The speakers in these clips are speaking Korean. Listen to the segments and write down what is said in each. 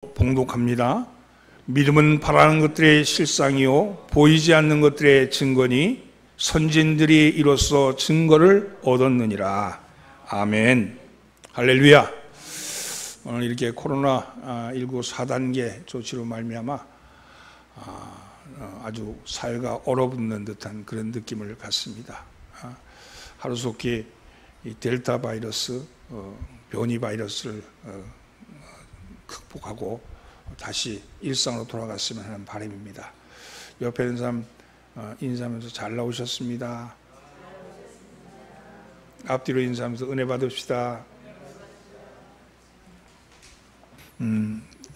봉독합니다. 믿음은 바라는 것들의 실상이요 보이지 않는 것들의 증거니 선진들이 이로써 증거를 얻었느니라. 아멘. 할렐루야. 오늘 이렇게 코로나19 4단계 조치로 말미암아 아주 사회가 얼어붙는 듯한 그런 느낌을 받습니다. 하루속히 이 델타 바이러스, 변이 바이러스를 극복하고 다시 일상으로 돌아갔으면 하는 바람입니다. 옆에 있는 사람 인사하면서 잘 나오셨습니다. 앞뒤로 인사하면서 은혜 받읍시다.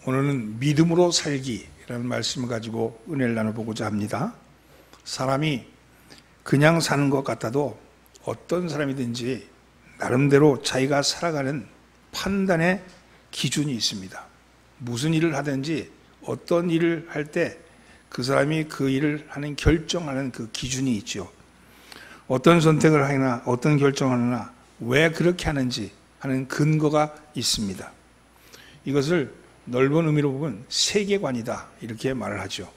오늘은 믿음으로 살기라는 말씀을 가지고 은혜를 나눠보고자 합니다. 사람이 그냥 사는 것 같아도 어떤 사람이든지 나름대로 자기가 살아가는 판단의 기준이 있습니다. 무슨 일을 하든지 어떤 일을 할 때 그 사람이 그 일을 하는 결정하는 그 기준이 있죠. 어떤 선택을 하거나 어떤 결정을 하나 왜 그렇게 하는지 하는 근거가 있습니다. 이것을 넓은 의미로 보면 세계관이다 이렇게 말을 하죠.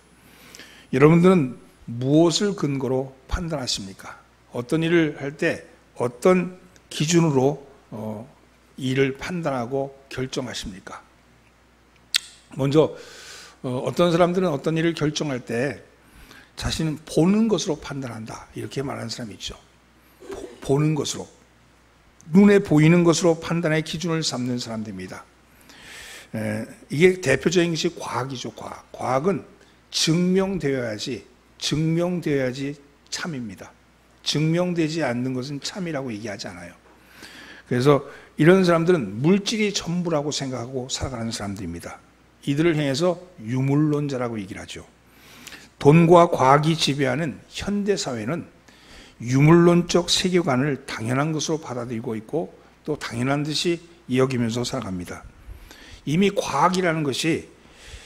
여러분들은 무엇을 근거로 판단하십니까? 어떤 일을 할 때 어떤 기준으로 일을 판단하고 결정하십니까? 먼저 어떤 사람들은 어떤 일을 결정할 때 자신은 보는 것으로 판단한다 이렇게 말하는 사람이 있죠. 보는 것으로, 눈에 보이는 것으로 판단의 기준을 삼는 사람들입니다. 이게 대표적인 것이 과학이죠. 과학은 증명되어야지 참입니다. 증명되지 않는 것은 참이라고 얘기하지 않아요. 그래서 이런 사람들은 물질이 전부라고 생각하고 살아가는 사람들입니다. 이들을 향해서 유물론자라고 얘기를 하죠. 돈과 과학이 지배하는 현대사회는 유물론적 세계관을 당연한 것으로 받아들이고 있고 또 당연한 듯이 여기면서 살아갑니다. 이미 과학이라는 것이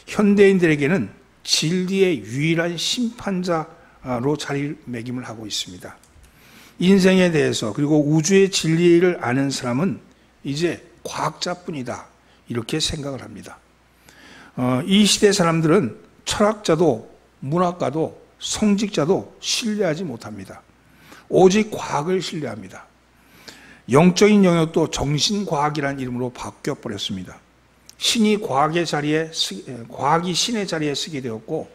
현대인들에게는 진리의 유일한 심판자로 자리매김을 하고 있습니다. 인생에 대해서 그리고 우주의 진리를 아는 사람은 이제 과학자뿐이다 이렇게 생각을 합니다. 이 시대 사람들은 철학자도 문학가도 성직자도 신뢰하지 못합니다. 오직 과학을 신뢰합니다. 영적인 영역도 정신과학이라는 이름으로 바뀌어버렸습니다. 과학이 신의 자리에 서게 되었고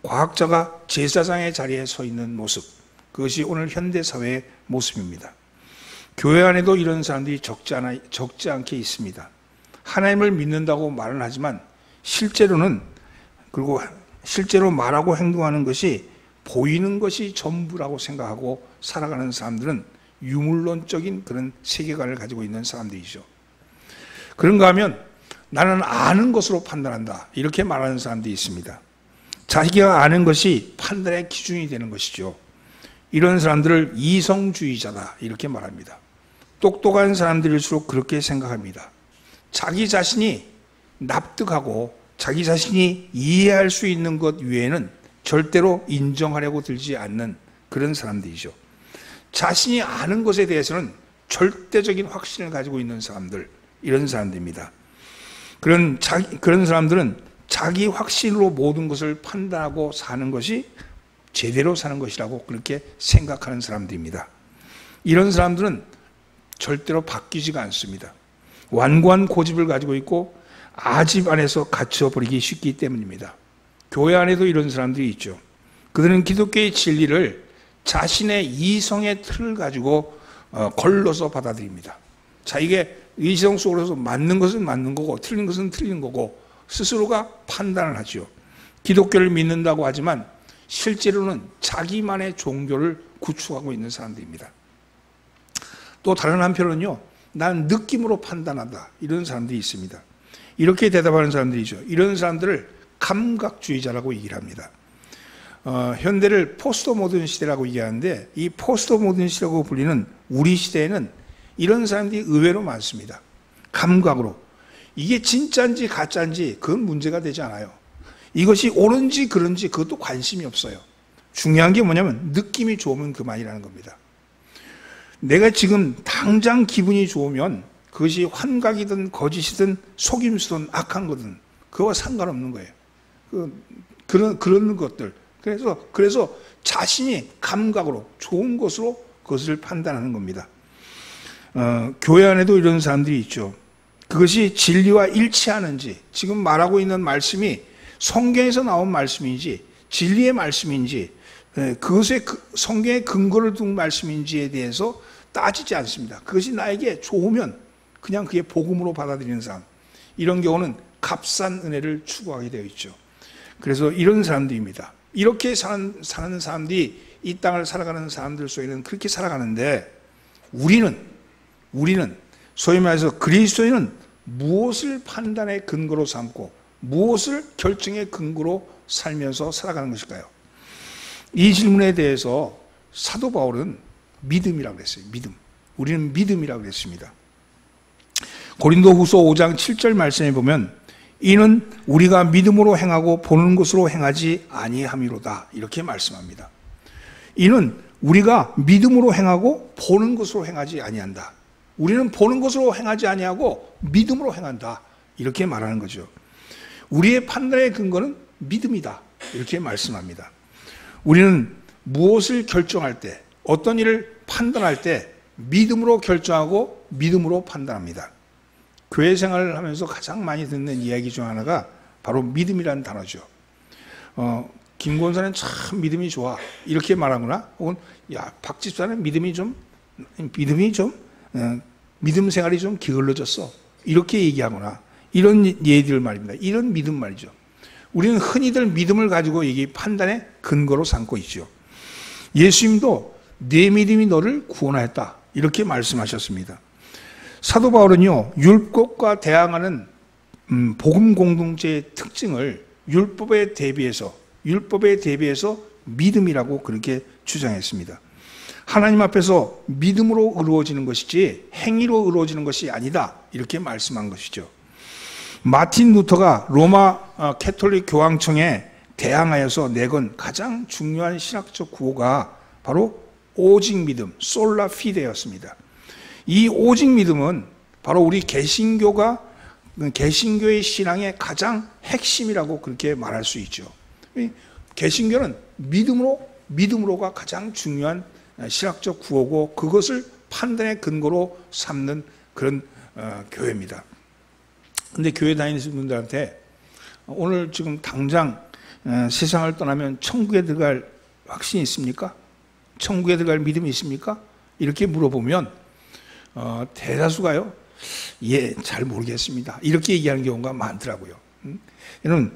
과학자가 제사장의 자리에 서 있는 모습, 그것이 오늘 현대사회의 모습입니다. 교회 안에도 이런 사람들이 적지 않게 있습니다. 하나님을 믿는다고 말은 하지만 실제로 말하고 행동하는 것이 보이는 것이 전부라고 생각하고 살아가는 사람들은 유물론적인 그런 세계관을 가지고 있는 사람들이죠. 그런가 하면 나는 아는 것으로 판단한다 이렇게 말하는 사람들이 있습니다. 자기가 아는 것이 판단의 기준이 되는 것이죠. 이런 사람들을 이성주의자다 이렇게 말합니다. 똑똑한 사람들일수록 그렇게 생각합니다. 자기 자신이 납득하고 자기 자신이 이해할 수 있는 것 외에는 절대로 인정하려고 들지 않는 그런 사람들이죠. 자신이 아는 것에 대해서는 절대적인 확신을 가지고 있는 사람들, 이런 사람들입니다. 그런 사람들은 자기 확신으로 모든 것을 판단하고 사는 것이 제대로 사는 것이라고 그렇게 생각하는 사람들입니다. 이런 사람들은 절대로 바뀌지가 않습니다. 완고한 고집을 가지고 있고 아집 안에서 갇혀버리기 쉽기 때문입니다. 교회 안에도 이런 사람들이 있죠. 그들은 기독교의 진리를 자신의 이성의 틀을 가지고 걸러서 받아들입니다. 자기의 의성 속으로서 맞는 것은 맞는 거고 틀린 것은 틀린 거고 스스로가 판단을 하죠. 기독교를 믿는다고 하지만 실제로는 자기만의 종교를 구축하고 있는 사람들입니다. 또 다른 한편은요, 난 느낌으로 판단한다 이런 사람들이 있습니다. 이렇게 대답하는 사람들이죠. 이런 사람들을 감각주의자라고 얘기를 합니다. 현대를 포스트 모던 시대라고 얘기하는데 이 포스트 모던 시대라고 불리는 우리 시대에는 이런 사람들이 의외로 많습니다. 감각으로. 이게 진짜인지 가짜인지 그건 문제가 되지 않아요. 이것이 옳은지 그런지 그것도 관심이 없어요. 중요한 게 뭐냐면 느낌이 좋으면 그만이라는 겁니다. 내가 지금 당장 기분이 좋으면 그것이 환각이든 거짓이든 속임수든 악한 거든 그거와 상관없는 거예요. 그런 것들. 그래서 자신이 감각으로 좋은 것으로 그것을 판단하는 겁니다. 교회 안에도 이런 사람들이 있죠. 그것이 진리와 일치하는지, 지금 말하고 있는 말씀이 성경에서 나온 말씀인지 진리의 말씀인지 그것의 성경의 근거를 둔 말씀인지에 대해서 따지지 않습니다. 그것이 나에게 좋으면 그냥 그게 복음으로 받아들이는 사람, 이런 경우는 값싼 은혜를 추구하게 되어 있죠. 그래서 이런 사람들입니다. 이렇게 사는 사람들이 이 땅을 살아가는 사람들 속에는 그렇게 살아가는데, 우리는 소위 말해서 그리스도인은 무엇을 판단의 근거로 삼고 무엇을 결정의 근거로 살면서 살아가는 것일까요? 이 질문에 대해서 사도 바울은 믿음이라고 그랬어요. 믿음. 우리는 믿음이라고 그랬습니다. 고린도후서 5장 7절 말씀에 보면 이는 우리가 믿음으로 행하고 보는 것으로 행하지 아니함이로다, 이렇게 말씀합니다. 이는 우리가 믿음으로 행하고 보는 것으로 행하지 아니한다. 우리는 보는 것으로 행하지 아니하고 믿음으로 행한다, 이렇게 말하는 거죠. 우리의 판단의 근거는 믿음이다, 이렇게 말씀합니다. 우리는 무엇을 결정할 때, 어떤 일을 판단할 때 믿음으로 결정하고 믿음으로 판단합니다. 교회 생활을 하면서 가장 많이 듣는 이야기 중 하나가 바로 믿음이라는 단어죠. 김 권사는 참 믿음이 좋아, 이렇게 말하거나, 혹은 야, 박 집사는 믿음 생활이 좀 게을러졌어, 이렇게 얘기하거나, 이런 예들 말입니다. 이런 믿음 말이죠. 우리는 흔히들 믿음을 가지고 이게 판단의 근거로 삼고 있죠. 예수님도 내 믿음이 너를 구원하였다, 이렇게 말씀하셨습니다. 사도 바울은요, 율법과 대항하는 복음 공동체의 특징을 율법에 대비해서 믿음이라고 그렇게 주장했습니다. 하나님 앞에서 믿음으로 이루어지는 것이지 행위로 이루어지는 것이 아니다, 이렇게 말씀한 것이죠. 마틴 루터가 로마 캐톨릭 교황청에 대항하여서 내건 가장 중요한 신학적 구호가 바로 오직 믿음, 솔라 피데였습니다. 이 오직 믿음은 바로 우리 개신교의 신앙의 가장 핵심이라고 그렇게 말할 수 있죠. 개신교는 믿음으로가 가장 중요한 신학적 구호고, 그것을 판단의 근거로 삼는 그런 교회입니다. 근데 교회 다니시는 분들한테 오늘 지금 당장 세상을 떠나면 천국에 들어갈 확신이 있습니까? 천국에 들어갈 믿음이 있습니까? 이렇게 물어보면 대다수가요, 예, 잘 모르겠습니다, 이렇게 얘기하는 경우가 많더라고요. 여러분,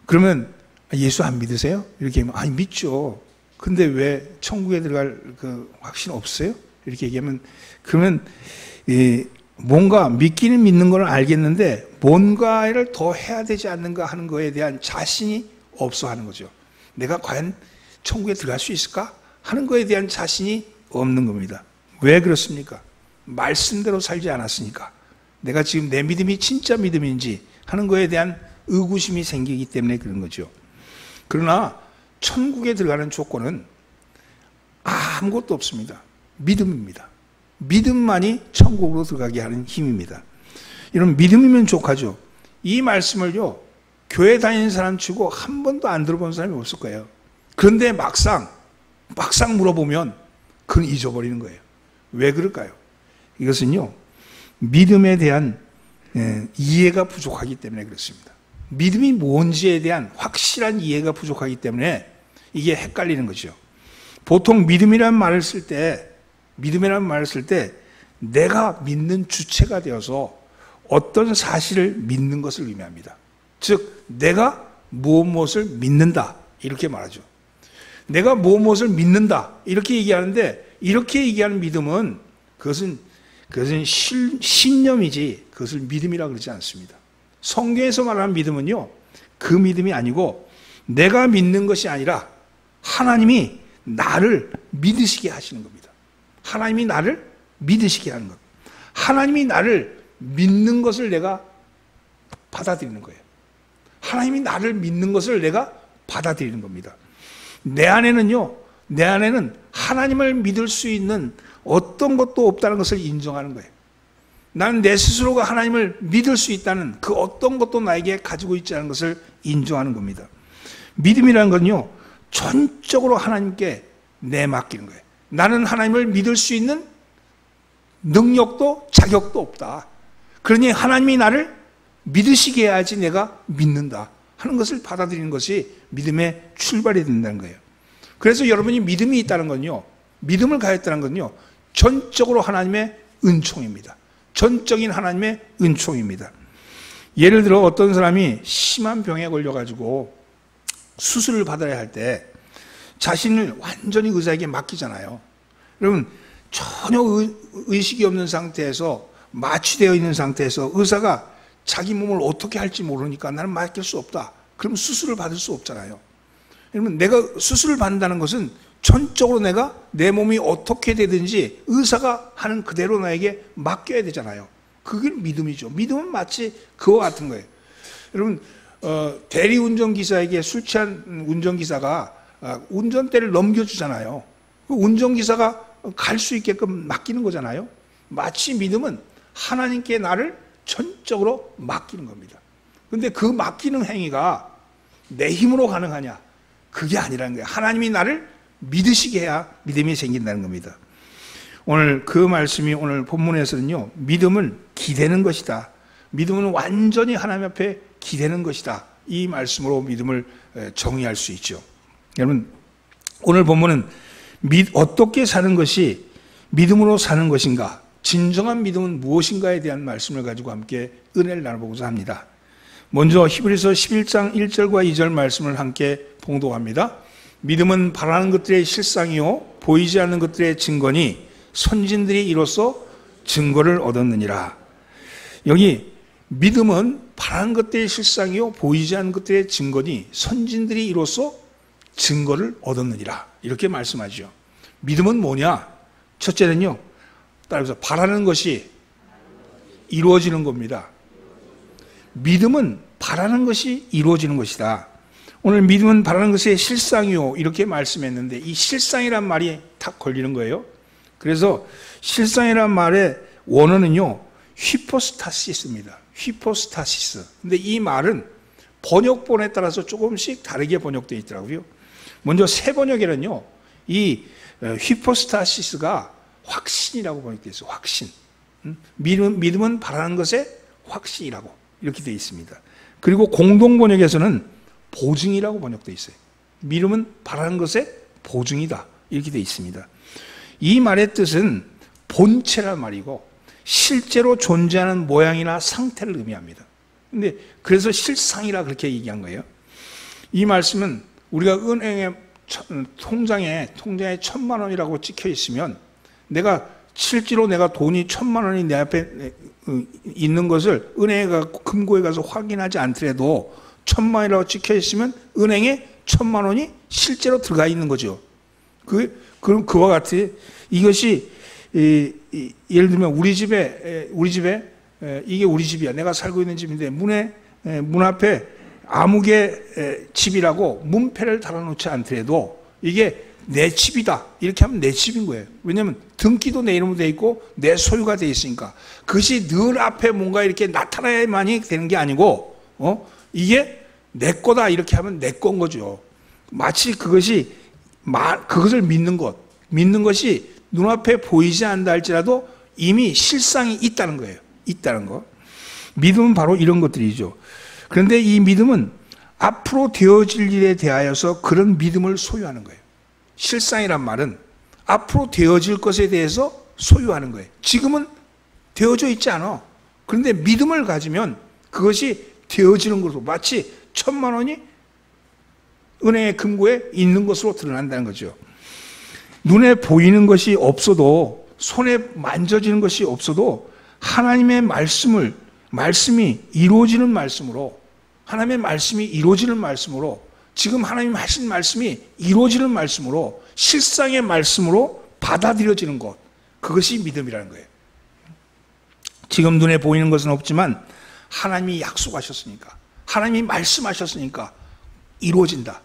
그러면 예수 안 믿으세요? 이렇게 하면 아니, 믿죠. 근데 왜 천국에 들어갈 그 확신 없어요? 이렇게 얘기하면, 그러면 뭔가 믿기는 믿는 걸 알겠는데 뭔가를 더 해야 되지 않는가 하는 거에 대한 자신이 없어 하는 거죠. 내가 과연 천국에 들어갈 수 있을까 하는 거에 대한 자신이 없는 겁니다. 왜 그렇습니까? 말씀대로 살지 않았으니까. 내가 지금 내 믿음이 진짜 믿음인지 하는 거에 대한 의구심이 생기기 때문에 그런 거죠. 그러나 천국에 들어가는 조건은 아무것도 없습니다. 믿음입니다. 믿음만이 천국으로 들어가게 하는 힘입니다. 이런 믿음이면 족하죠. 이 말씀을요, 교회 다니는 사람 치고 한 번도 안 들어본 사람이 없을 거예요. 그런데 막상 물어보면 그건 잊어버리는 거예요. 왜 그럴까요? 이것은요, 믿음에 대한 이해가 부족하기 때문에 그렇습니다. 믿음이 뭔지에 대한 확실한 이해가 부족하기 때문에 이게 헷갈리는 거죠. 보통 믿음이라는 말을 쓸 때 내가 믿는 주체가 되어서 어떤 사실을 믿는 것을 의미합니다. 즉 내가 무엇을 믿는다, 이렇게 말하죠. 내가 무엇을 믿는다, 이렇게 얘기하는데, 이렇게 얘기하는 믿음은 그것은 신념이지 그것을 믿음이라고 그러지 않습니다. 성경에서 말하는 믿음은요, 그 믿음이 아니고 내가 믿는 것이 아니라 하나님이 나를 믿으시게 하시는 겁니다. 하나님이 나를 믿으시게 하는 것. 하나님이 나를 믿는 것을 내가 받아들이는 거예요. 하나님이 나를 믿는 것을 내가 받아들이는 겁니다. 내 안에는 하나님을 믿을 수 있는 어떤 것도 없다는 것을 인정하는 거예요. 나는 내 스스로가 하나님을 믿을 수 있다는 그 어떤 것도 나에게 가지고 있지 않은 것을 인정하는 겁니다. 믿음이라는 건요, 전적으로 하나님께 내맡기는 거예요. 나는 하나님을 믿을 수 있는 능력도 자격도 없다. 그러니 하나님이 나를 믿으시게 해야지 내가 믿는다 하는 것을 받아들이는 것이 믿음의 출발이 된다는 거예요. 그래서 여러분이 믿음이 있다는 건요, 믿음을 가졌다는 건요, 전적으로 하나님의 은총입니다. 전적인 하나님의 은총입니다. 예를 들어 어떤 사람이 심한 병에 걸려가지고 수술을 받아야 할 때 자신을 완전히 의사에게 맡기잖아요. 여러분, 전혀 의식이 없는 상태에서, 마취되어 있는 상태에서 의사가 자기 몸을 어떻게 할지 모르니까 나는 맡길 수 없다. 그럼 수술을 받을 수 없잖아요. 여러분, 내가 수술을 받는다는 것은 전적으로 내가 내 몸이 어떻게 되든지 의사가 하는 그대로 나에게 맡겨야 되잖아요. 그게 믿음이죠. 믿음은 마치 그와 같은 거예요. 여러분, 대리운전기사에게 술 취한 운전기사가 운전대를 넘겨주잖아요. 그 운전기사가 갈 수 있게끔 맡기는 거잖아요. 마치 믿음은 하나님께 나를 전적으로 맡기는 겁니다. 그런데 그 맡기는 행위가 내 힘으로 가능하냐? 그게 아니라는 거예요. 하나님이 나를 믿으시게 해야 믿음이 생긴다는 겁니다. 오늘 그 말씀이 오늘 본문에서는요, 믿음은 기대는 것이다. 믿음은 완전히 하나님 앞에 기대는 것이다. 이 말씀으로 믿음을 정의할 수 있죠. 여러분, 오늘 본문은 어떻게 사는 것이 믿음으로 사는 것인가, 진정한 믿음은 무엇인가에 대한 말씀을 가지고 함께 은혜를 나눠보고자 합니다. 먼저 히브리서 11장 1절과 2절 말씀을 함께 봉독합니다. 믿음은 바라는 것들의 실상이요 보이지 않는 것들의 증거니 선진들이 이로써 증거를 얻었느니라. 여기 믿음은 바라는 것들의 실상이요 보이지 않는 것들의 증거니 선진들이 이로써 증거를 얻었느니라. 이렇게 말씀하죠. 믿음은 뭐냐? 첫째는요, 따라서 바라는 것이 이루어지는 겁니다. 믿음은 바라는 것이 이루어지는 것이다. 오늘 믿음은 바라는 것의 실상이요 이렇게 말씀했는데, 이 실상이란 말이 탁 걸리는 거예요. 그래서 실상이란 말의 원어는요, 휘포스타시스입니다. 휘포스타시스. 근데 이 말은 번역본에 따라서 조금씩 다르게 번역되어 있더라고요. 먼저 새 번역에는요, 이 휘포스타시스가 확신이라고 번역되어 있어요. 확신. 믿음은 바라는 것의 확신이라고 이렇게 되어 있습니다. 그리고 공동 번역에서는 보증이라고 번역되어 있어요. 믿음은 바라는 것의 보증이다. 이렇게 되어 있습니다. 이 말의 뜻은 본체란 말이고 실제로 존재하는 모양이나 상태를 의미합니다. 근데 그래서 실상이라 그렇게 얘기한 거예요. 이 말씀은 우리가 은행에 통장에 1,000만 원이라고 찍혀 있으면 내가 실제로 내가 돈이 1,000만 원이 내 앞에 있는 것을 은행에 가고 금고에 가서 확인하지 않더라도 1,000만 원이라고 찍혀 있으면 은행에 1,000만 원이 실제로 들어가 있는 거죠. 그럼 그와 같이 이것이 예를 들면 우리 집에 이게 우리 집이야. 내가 살고 있는 집인데 문 앞에 아무개 집이라고 문패를 달아놓지 않더라도 이게 내 집이다. 이렇게 하면 내 집인 거예요. 왜냐하면 등기도 내 이름으로 돼 있고 내 소유가 돼 있으니까. 그것이 늘 앞에 뭔가 이렇게 나타나야만이 되는 게 아니고, 이게 내 거다 이렇게 하면 내 건 거죠. 마치 그것을 믿는 것이 눈앞에 보이지 않는다 할지라도 이미 실상이 있다는 거예요. 있다는 거. 믿음은 바로 이런 것들이죠. 그런데 이 믿음은 앞으로 되어질 일에 대하여서 그런 믿음을 소유하는 거예요. 실상이란 말은 앞으로 되어질 것에 대해서 소유하는 거예요. 지금은 되어져 있지 않아. 그런데 믿음을 가지면 그것이 되어지는 것으로, 마치 1,000만 원이 은행의 금고에 있는 것으로 드러난다는 거죠. 눈에 보이는 것이 없어도, 손에 만져지는 것이 없어도 하나님의 말씀이 이루어지는 말씀으로, 하나님의 말씀이 이루어지는 말씀으로, 지금 하나님 하신 말씀이 이루어지는 말씀으로, 실상의 말씀으로 받아들여지는 것, 그것이 믿음이라는 거예요. 지금 눈에 보이는 것은 없지만 하나님이 약속하셨으니까, 하나님이 말씀하셨으니까 이루어진다.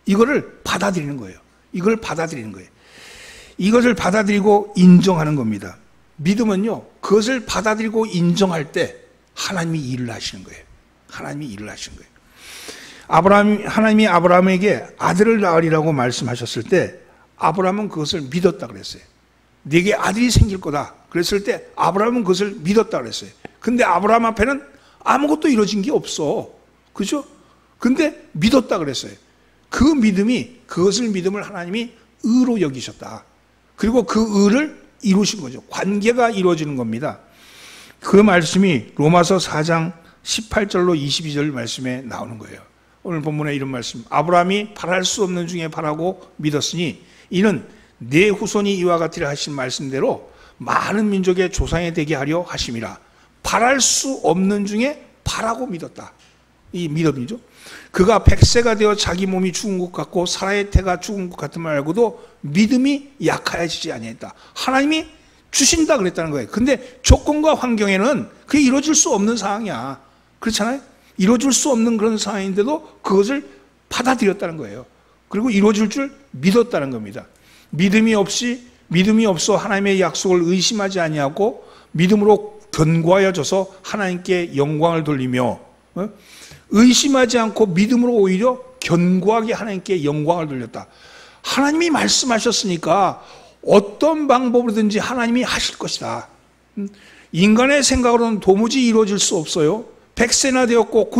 이거를 받아들이는 거예요. 이걸 받아들이는 거예요. 이것을 받아들이고 인정하는 겁니다. 믿음은요, 그것을 받아들이고 인정할 때 하나님이 일을 하시는 거예요. 하나님이 일을 하시는 거예요. 하나님이 아브라함에게 아들을 낳으리라고 말씀하셨을 때 아브라함은 그것을 믿었다 그랬어요. 네게 아들이 생길 거다 그랬을 때 아브라함은 그것을 믿었다 그랬어요. 근데 아브라함 앞에는 아무것도 이루어진 게 없어. 그죠? 근데 믿었다 그랬어요. 그 믿음이, 그것을 믿음을 하나님이 의로 여기셨다. 그리고 그 의를 이루신 거죠. 관계가 이루어지는 겁니다. 그 말씀이 로마서 4장 18절로 22절 말씀에 나오는 거예요. 오늘 본문에 이런 말씀, 아브라함이 바랄 수 없는 중에 바라고 믿었으니 이는 내 후손이 이와 같으리라 하신 말씀대로 많은 민족의 조상이 되게 하려 하심이라. 바랄 수 없는 중에 바라고 믿었다. 이 믿음이죠. 그가 100세가 되어 자기 몸이 죽은 것 같고 사라의 태가 죽은 것 같은 말 알고도 믿음이 약하여지지 아니했다. 하나님이 주신다 그랬다는 거예요. 근데 조건과 환경에는 그게 이루어질 수 없는 상황이야. 그렇잖아요? 이루어질 수 없는 그런 상황인데도 그것을 받아들였다는 거예요. 그리고 이루어질 줄 믿었다는 겁니다. 믿음이 없어 하나님의 약속을 의심하지 아니하고 믿음으로 견고하여져서 하나님께 영광을 돌리며, 의심하지 않고 믿음으로 오히려 견고하게 하나님께 영광을 돌렸다. 하나님이 말씀하셨으니까 어떤 방법으로든지 하나님이 하실 것이다. 인간의 생각으로는 도무지 이루어질 수 없어요. 100세나 되었고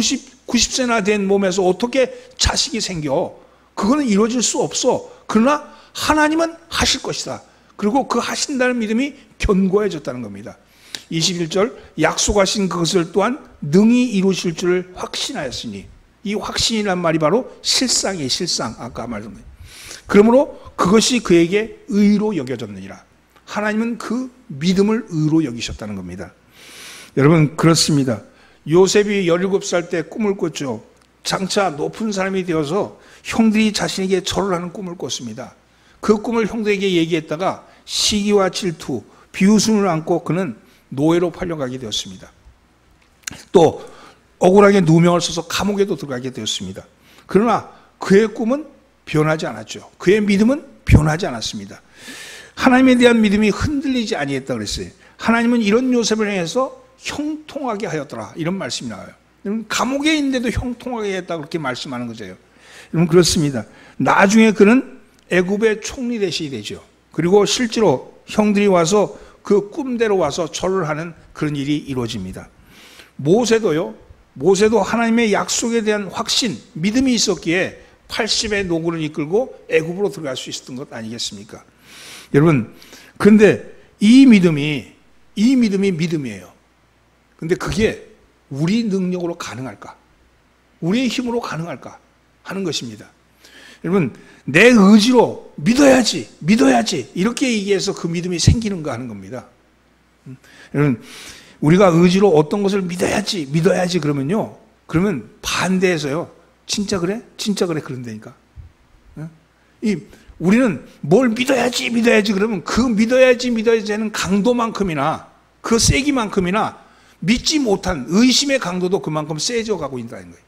90세나 된 몸에서 어떻게 자식이 생겨? 그거는 이루어질 수 없어. 그러나 하나님은 하실 것이다. 그리고 그 하신다는 믿음이 견고해졌다는 겁니다. 21절, 약속하신 그것을 또한 능히 이루실 줄 확신하였으니, 이 확신이란 말이 바로 실상이에요. 실상. 아까 말씀드린. 그러므로 그것이 그에게 의로 여겨졌느니라. 하나님은 그 믿음을 의로 여기셨다는 겁니다. 여러분, 그렇습니다. 요셉이 17살 때 꿈을 꿨죠. 장차 높은 사람이 되어서 형들이 자신에게 절을 하는 꿈을 꿨습니다. 그 꿈을 형들에게 얘기했다가 시기와 질투, 비웃음을 안고 그는 노예로 팔려가게 되었습니다. 또 억울하게 누명을 써서 감옥에도 들어가게 되었습니다. 그러나 그의 꿈은 변하지 않았죠. 그의 믿음은 변하지 않았습니다. 하나님에 대한 믿음이 흔들리지 아니했다 그랬어요. 하나님은 이런 요셉을 향해서 형통하게 하였더라, 이런 말씀이 나와요. 감옥에 있는데도 형통하게 했다 그렇게 말씀하는 거죠. 여러분, 그렇습니다. 나중에 그는 애굽의 총리 대신이 되죠. 그리고 실제로 형들이 와서 그 꿈대로 와서 절을 하는 그런 일이 이루어집니다. 모세도 하나님의 약속에 대한 확신, 믿음이 있었기에 80의 노구를 이끌고 애굽으로 들어갈 수 있었던 것 아니겠습니까? 여러분, 그런데 이 믿음이 믿음이에요. 근데 그게 우리 능력으로 가능할까? 우리의 힘으로 가능할까? 하는 것입니다. 여러분, 내 의지로 믿어야지 이렇게 얘기해서 그 믿음이 생기는가 하는 겁니다. 여러분, 우리가 의지로 어떤 것을 믿어야지 그러면 반대해서요, 진짜 그래 그런다니까. 우리는 뭘 믿어야지 그러면 그 믿어야지는 강도만큼이나 그 세기만큼이나 믿지 못한 의심의 강도도 그만큼 세져 가고 있다는 거예요.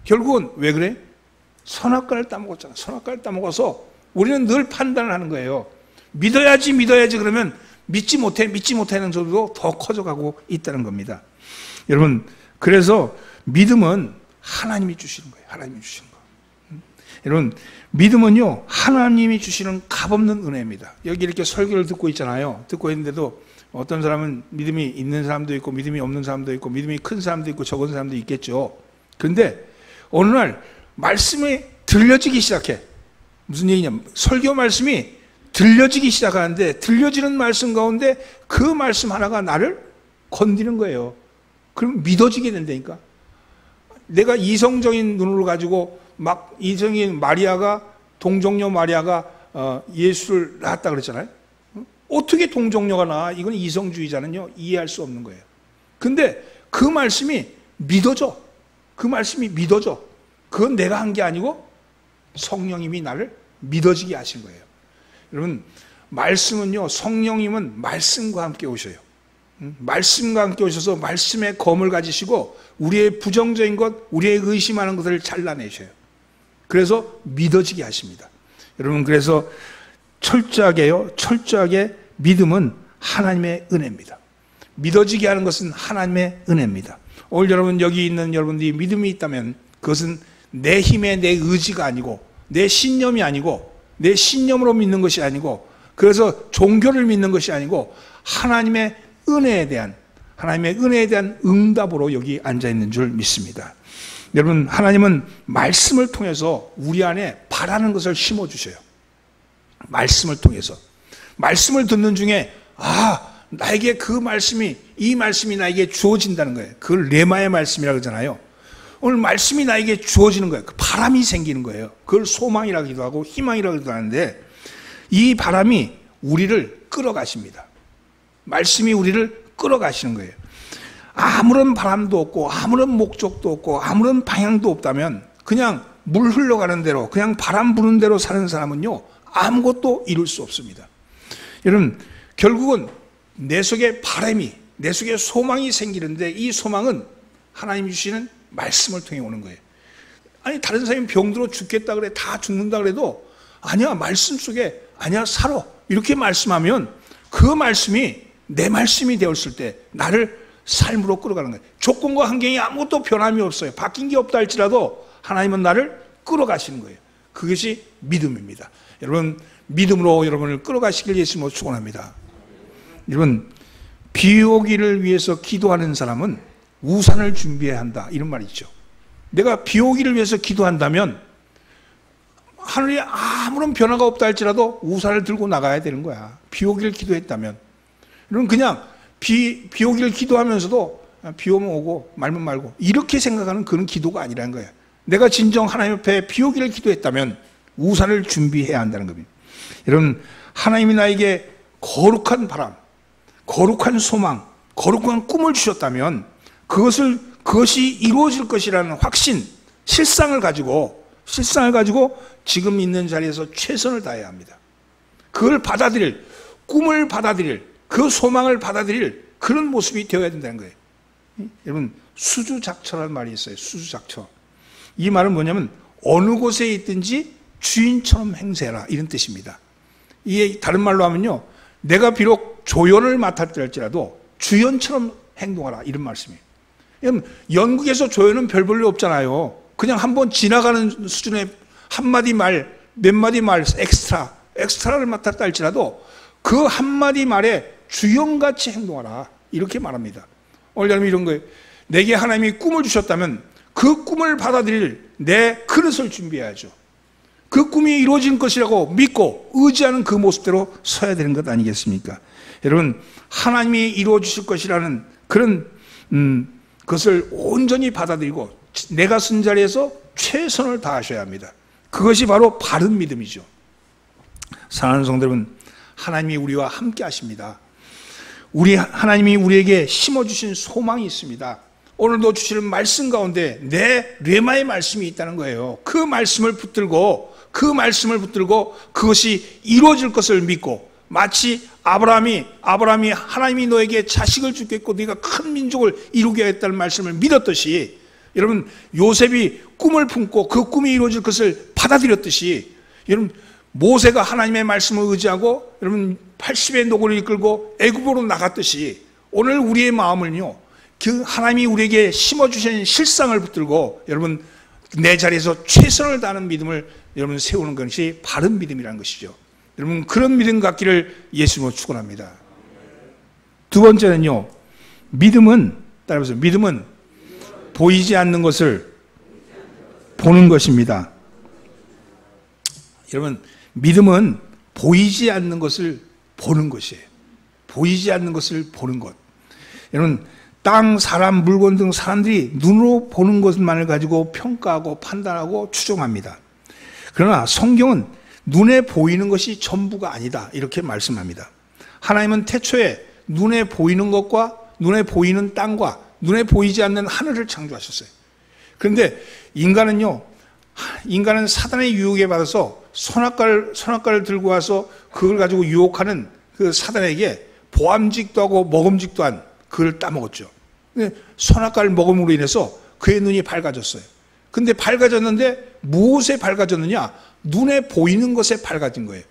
결국은 왜 그래? 선악과를 따먹었잖아. 선악과를 따먹어서 우리는 늘 판단을 하는 거예요. 믿어야지 그러면 믿지 못하는 소리도 더 커져가고 있다는 겁니다. 여러분, 그래서 믿음은 하나님이 주시는 거예요. 하나님이 주시는 거. 여러분, 믿음은요, 하나님이 주시는 값없는 은혜입니다. 여기 이렇게 설교를 듣고 있잖아요. 듣고 있는데도 어떤 사람은 믿음이 있는 사람도 있고 믿음이 없는 사람도 있고 믿음이 큰 사람도 있고 적은 사람도 있겠죠. 그런데 어느 날 말씀이 들려지기 시작해. 무슨 얘기냐? 설교 말씀이 들려지기 시작하는데 들려지는 말씀 가운데 그 말씀 하나가 나를 건드리는 거예요. 그럼 믿어지게 된다니까. 내가 이성적인 눈으로 가지고 막 이성인 마리아가, 동정녀 마리아가 예수를 낳았다 그랬잖아요. 어떻게 동정녀가 나와? 이건 이성주의자는요, 이해할 수 없는 거예요. 근데 그 말씀이 믿어져. 그건 내가 한 게 아니고 성령님이 나를 믿어지게 하신 거예요. 여러분, 말씀은요, 성령님은 말씀과 함께 오셔요. 말씀과 함께 오셔서 말씀의 검을 가지시고 우리의 부정적인 것, 우리의 의심하는 것을 잘라내셔요. 그래서 믿어지게 하십니다. 여러분, 그래서 철저하게 믿음은 하나님의 은혜입니다. 믿어지게 하는 것은 하나님의 은혜입니다. 오늘 여러분 여기 있는 여러분들이 믿음이 있다면 그것은 내 힘의 내 의지가 아니고 내 신념이 아니고 내 신념으로 믿는 것이 아니고 그래서 종교를 믿는 것이 아니고 하나님의 은혜에 대한 응답으로 여기 앉아 있는 줄 믿습니다. 여러분 하나님은 말씀을 통해서 우리 안에 바라는 것을 심어주셔요. 말씀을 통해서 말씀을 듣는 중에 나에게 이 말씀이 나에게 주어진다는 거예요. 그걸 레마의 말씀이라고 하잖아요. 오늘 말씀이 나에게 주어지는 거예요. 그 바람이 생기는 거예요. 그걸 소망이라기도 하고 희망이라기도 하는데 이 바람이 우리를 끌어가십니다. 말씀이 우리를 끌어가시는 거예요. 아무런 바람도 없고 아무런 목적도 없고 아무런 방향도 없다면 그냥 물 흘러가는 대로 그냥 바람 부는 대로 사는 사람은요 아무것도 이룰 수 없습니다. 여러분 결국은 내 속에 바람이 내 속에 소망이 생기는데 이 소망은 하나님이 주시는 말씀을 통해 오는 거예요. 아니 다른 사람이 병들어 죽겠다 그래 다 죽는다 그래도 아니야 말씀 속에 아니야 살아 이렇게 말씀하면 그 말씀이 내 말씀이 되었을 때 나를 삶으로 끌어가는 거예요. 조건과 환경이 아무것도 변함이 없어요. 바뀐 게 없다 할지라도 하나님은 나를 끌어가시는 거예요. 그것이 믿음입니다. 여러분 믿음으로 여러분을 끌어가시길 예수님으로 축원합니다. 여러분 비 오기를 위해서 기도하는 사람은 우산을 준비해야 한다 이런 말이 있죠. 내가 비 오기를 위해서 기도한다면 하늘에 아무런 변화가 없다 할지라도 우산을 들고 나가야 되는 거야. 비 오기를 기도했다면. 여러분 그냥 비 오기를 기도하면서도 비 오면 오고 말면 말고 이렇게 생각하는 그런 기도가 아니라는 거예요. 내가 진정 하나님 앞에 비 오기를 기도했다면 우산을 준비해야 한다는 겁니다. 여러분 하나님이 나에게 거룩한 바람, 거룩한 소망, 거룩한 꿈을 주셨다면 그것이 이루어질 것이라는 확신, 실상을 가지고 지금 있는 자리에서 최선을 다해야 합니다. 그걸 받아들일, 꿈을 받아들일, 그 소망을 받아들일 그런 모습이 되어야 된다는 거예요. 여러분 수주작처라는 말이 있어요. 수주작처. 이 말은 뭐냐면 어느 곳에 있든지 주인처럼 행세해라 이런 뜻입니다. 이게 다른 말로 하면요 내가 비록 조연을 맡았다 할지라도 주연처럼 행동하라 이런 말씀이에요. 연극에서 조연은 별 볼 일 없잖아요. 그냥 한번 지나가는 수준의 한마디 말, 몇 마디 말 엑스트라를 맡았다 할지라도 그 한마디 말에 주연같이 행동하라 이렇게 말합니다. 오늘 여러분 이런 거예요. 내게 하나님이 꿈을 주셨다면 그 꿈을 받아들일 내 그릇을 준비해야죠. 그 꿈이 이루어질 것이라고 믿고 의지하는 그 모습대로 서야 되는 것 아니겠습니까? 여러분 하나님이 이루어 주실 것이라는 그런 그것을 온전히 받아들이고 내가 쓴 자리에서 최선을 다하셔야 합니다. 그것이 바로 바른 믿음이죠. 사랑하는 성도 여러분, 하나님이 우리와 함께 하십니다. 하나님이 우리에게 심어주신 소망이 있습니다. 오늘도 주시는 말씀 가운데 내 레마의 말씀이 있다는 거예요. 그 말씀을 붙들고 그것이 이루어질 것을 믿고 마치 아브라함이 하나님이 너에게 자식을 주겠고 네가 큰 민족을 이루게 하겠다는 말씀을 믿었듯이 여러분 요셉이 꿈을 품고 그 꿈이 이루어질 것을 받아들였듯이 여러분 모세가 하나님의 말씀을 의지하고 여러분 80의 노고를 이끌고 애굽으로 나갔듯이 오늘 우리의 마음을요 그 하나님이 우리에게 심어주신 실상을 붙들고 여러분 내 자리에서 최선을 다하는 믿음을 여러분 세우는 것이 바른 믿음이라는 것이죠. 여러분 그런 믿음 갖기를 예수님으로 축원합니다. 두 번째는요 믿음은 따라해보세요. 믿음은 보이지 않는 것을 보는 것입니다. 여러분 믿음은 보이지 않는 것을 보는 것이에요. 보이지 않는 것을 보는 것. 여러분 땅, 사람, 물건 등 사람들이 눈으로 보는 것만을 가지고 평가하고 판단하고 추정합니다. 그러나 성경은 눈에 보이는 것이 전부가 아니다 이렇게 말씀합니다. 하나님은 태초에 눈에 보이는 것과 눈에 보이는 땅과 눈에 보이지 않는 하늘을 창조하셨어요. 그런데 인간은 사단의 유혹에 받아서 선악과를 들고 와서 그걸 가지고 유혹하는 그 사단에게 보암직도 하고 먹음직도 한 그걸 따먹었죠. 선악과를 먹음으로 인해서 그의 눈이 밝아졌어요. 근데 밝아졌는데 무엇에 밝아졌느냐? 눈에 보이는 것에 밝아진 거예요.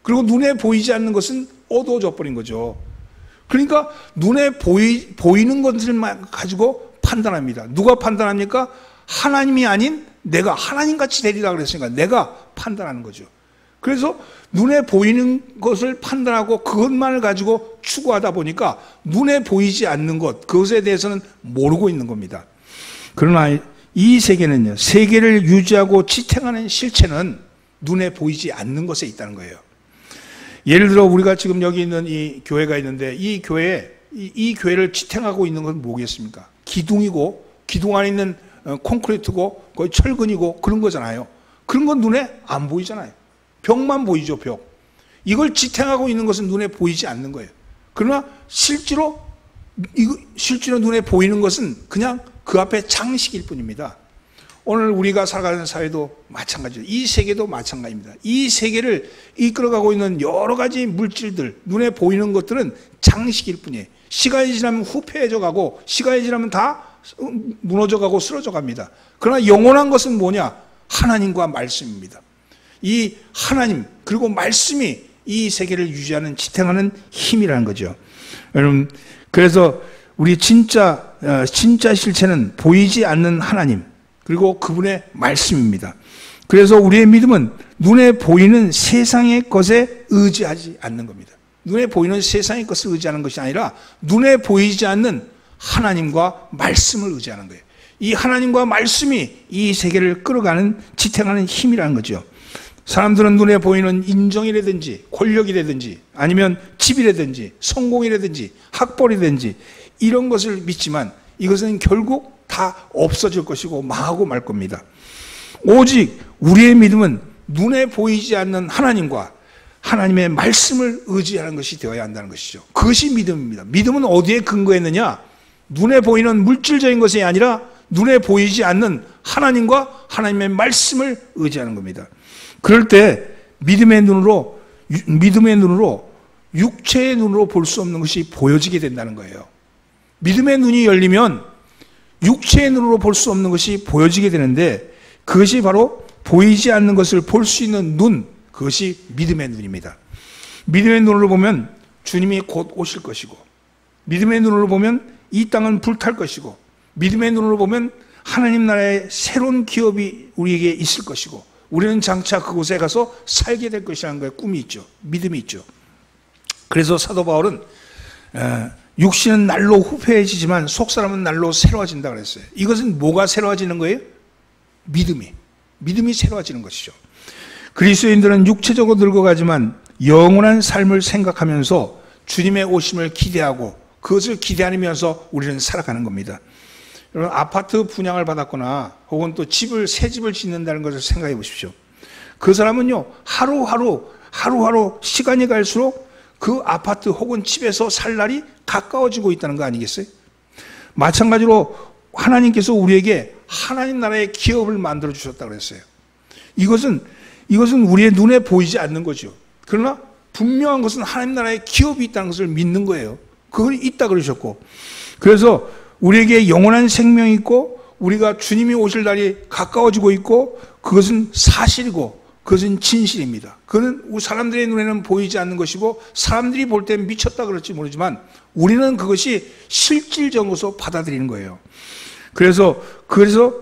그리고 눈에 보이지 않는 것은 어두워져 버린 거죠. 그러니까 눈에 보이는 것들만 가지고 판단합니다. 누가 판단합니까? 하나님이 아닌 내가 하나님같이 되리라 그랬으니까 내가 판단하는 거죠. 그래서 눈에 보이는 것을 판단하고 그것만을 가지고 추구하다 보니까 눈에 보이지 않는 것, 그것에 대해서는 모르고 있는 겁니다. 그러나 이 세계는요, 세계를 유지하고 지탱하는 실체는 눈에 보이지 않는 것에 있다는 거예요. 예를 들어 우리가 지금 여기 있는 이 교회가 있는데 이 교회를 지탱하고 있는 건 뭐겠습니까? 기둥이고 기둥 안에 있는 콘크리트고 거의 철근이고 그런 거잖아요. 그런 건 눈에 안 보이잖아요. 벽만 보이죠, 벽. 이걸 지탱하고 있는 것은 눈에 보이지 않는 거예요. 그러나 실제로 눈에 보이는 것은 그냥 그 앞에 장식일 뿐입니다. 오늘 우리가 살아가는 사회도 마찬가지죠. 이 세계도 마찬가지입니다. 이 세계를 이끌어가고 있는 여러 가지 물질들, 눈에 보이는 것들은 장식일 뿐이에요. 시간이 지나면 후패해져 가고 시간이 지나면 다 무너져 가고 쓰러져 갑니다. 그러나 영원한 것은 뭐냐? 하나님과 말씀입니다. 이 하나님 그리고 말씀이 이 세계를 유지하는 지탱하는 힘이라는 거죠. 여러분, 그래서 우리 진짜 실체는 보이지 않는 하나님 그리고 그분의 말씀입니다. 그래서 우리의 믿음은 눈에 보이는 세상의 것에 의지하지 않는 겁니다. 눈에 보이는 세상의 것을 의지하는 것이 아니라 눈에 보이지 않는 하나님과 말씀을 의지하는 거예요. 이 하나님과 말씀이 이 세계를 끌어가는 지탱하는 힘이라는 거죠. 사람들은 눈에 보이는 인정이라든지 권력이라든지 아니면 집이라든지 성공이라든지 학벌이라든지 이런 것을 믿지만 이것은 결국 다 없어질 것이고 망하고 말 겁니다. 오직 우리의 믿음은 눈에 보이지 않는 하나님과 하나님의 말씀을 의지하는 것이 되어야 한다는 것이죠. 그것이 믿음입니다. 믿음은 어디에 근거했느냐? 눈에 보이는 물질적인 것이 아니라 눈에 보이지 않는 하나님과 하나님의 말씀을 의지하는 겁니다. 그럴 때 믿음의 눈으로 육체의 눈으로 볼 수 없는 것이 보여지게 된다는 거예요. 믿음의 눈이 열리면 육체의 눈으로 볼 수 없는 것이 보여지게 되는데 그것이 바로 보이지 않는 것을 볼 수 있는 눈, 그것이 믿음의 눈입니다. 믿음의 눈으로 보면 주님이 곧 오실 것이고 믿음의 눈으로 보면 이 땅은 불탈 것이고 믿음의 눈으로 보면 하나님 나라의 새로운 기업이 우리에게 있을 것이고 우리는 장차 그곳에 가서 살게 될 것이라는 거에 꿈이 있죠. 믿음이 있죠. 그래서 사도 바울은 육신은 날로 후패해지지만 속사람은 날로 새로워진다 그랬어요. 이것은 뭐가 새로워지는 거예요? 믿음이 새로워지는 것이죠. 그리스도인들은 육체적으로 늙어가지만 영원한 삶을 생각하면서 주님의 오심을 기대하고 그것을 기대하면서 우리는 살아가는 겁니다. 여러분, 아파트 분양을 받았거나 혹은 또 새 집을 짓는다는 것을 생각해 보십시오. 그 사람은요, 하루하루 시간이 갈수록 그 아파트 혹은 집에서 살 날이 가까워지고 있다는 거 아니겠어요? 마찬가지로 하나님께서 우리에게 하나님 나라의 기업을 만들어 주셨다고 그랬어요. 이것은 우리의 눈에 보이지 않는 거죠. 그러나 분명한 것은 하나님 나라의 기업이 있다는 것을 믿는 거예요. 그건 있다 그러셨고, 그래서 우리에게 영원한 생명이 있고 우리가 주님이 오실 날이 가까워지고 있고 그것은 사실이고 그것은 진실입니다. 그건 사람들의 눈에는 보이지 않는 것이고 사람들이 볼 땐 미쳤다 그럴지 모르지만 우리는 그것이 실질적인 것으로 받아들이는 거예요. 그래서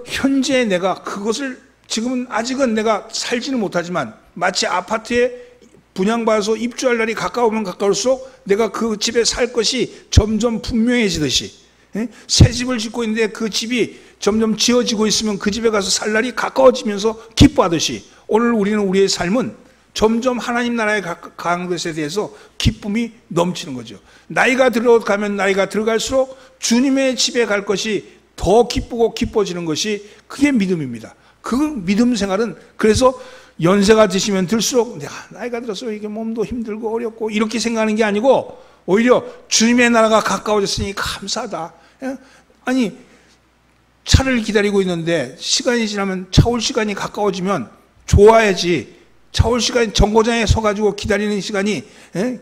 현재 내가 그것을 지금은 아직은 내가 살지는 못하지만 마치 아파트에 분양받아서 입주할 날이 가까우면 가까울수록 내가 그 집에 살 것이 점점 분명해지듯이 새 집을 짓고 있는데 그 집이 점점 지어지고 있으면 그 집에 가서 살 날이 가까워지면서 기뻐하듯이 오늘 우리는 우리의 삶은 점점 하나님 나라에 가는 것에 대해서 기쁨이 넘치는 거죠. 나이가 들어갈수록 주님의 집에 갈 것이 더 기쁘고 기뻐지는 것이 그게 믿음입니다. 그 믿음 생활은 그래서 연세가 드시면 들수록 내가 나이가 들어서 이게 몸도 힘들고 어렵고 이렇게 생각하는 게 아니고 오히려 주님의 나라가 가까워졌으니 감사하다. 아니, 차를 기다리고 있는데 시간이 지나면 차 올 시간이 가까워지면 좋아야지. 차 올 시간이 정거장에 서가지고 기다리는 시간이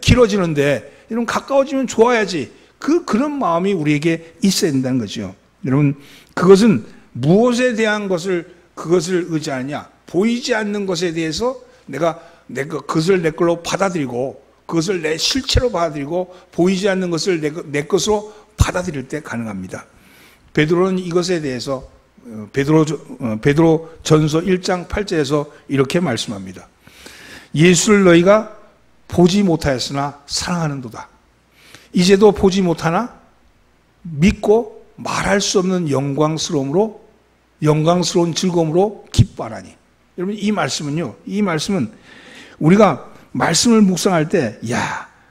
길어지는데 이런 가까워지면 좋아야지. 그런 마음이 우리에게 있어야 된다는 거죠. 여러분, 그것은 무엇에 대한 그것을 의지하느냐? 보이지 않는 것에 대해서 내가 그것을 내 걸로 받아들이고 그것을 내 실체로 받아들이고 보이지 않는 것을 내 것으로 받아들일 때 가능합니다. 베드로는 이것에 대해서 베드로 전서 1장 8절에서 이렇게 말씀합니다. 예수를 너희가 보지 못하였으나 사랑하는도다. 이제도 보지 못하나 믿고 말할 수 없는 영광스러운 즐거움으로 기뻐하라니. 여러분, 이 말씀은 우리가 말씀을 묵상할 때,